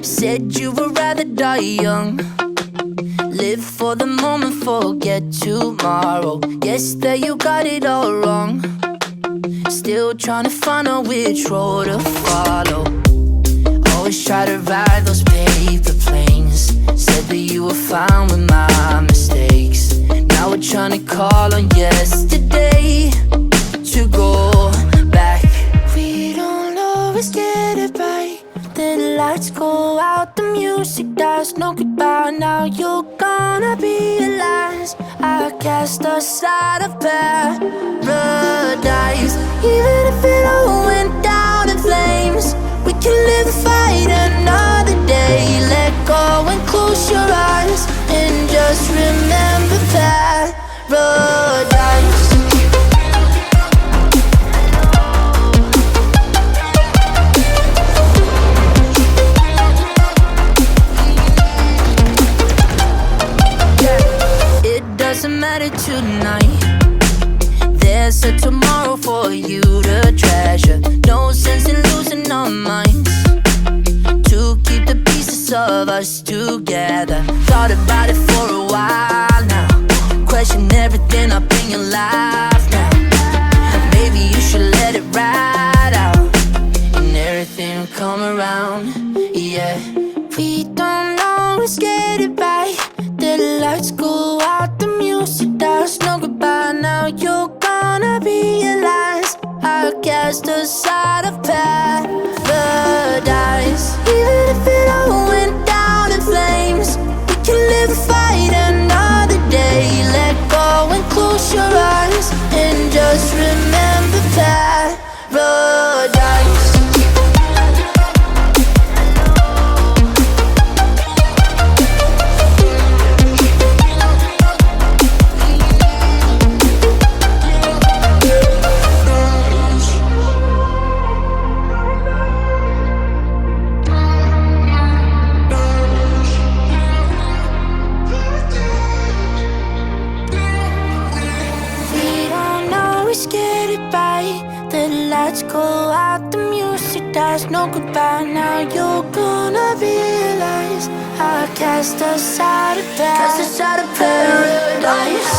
Said you would rather die young. Live for the moment, forget tomorrow. Guess that you got it all wrong. Still trying to find out which road to follow. Always try to ride those paper planes. Said that you were fine with my mistakes. Now we're trying to call on yesterday to go back. We don't always get it right. Then the lights go out, the music dies, no goodbye. Now you're gonna realize I cast aside of paradise. Even if it all went down in flames, we can live the fight another day. Let go and close your eyes and just remember paradise. Doesn't matter tonight. There's a tomorrow for you to treasure. No sense in losing our minds. To keep the pieces of us together. Thought about it for a while now. Question everything up in your life now. Maybe you should let it ride out, and everything will come around. Yeah, we don't always get it right. The lights go out, the music dies, no goodbye. Now you're gonna realize I cast aside of paradise. Even if it all went down in flames, we can live a fight another day. Let go and close your eyes and just remember paradise. Go out, the music dies, no goodbye. Now you're gonna realize I cast aside of paradise. Side of paradise.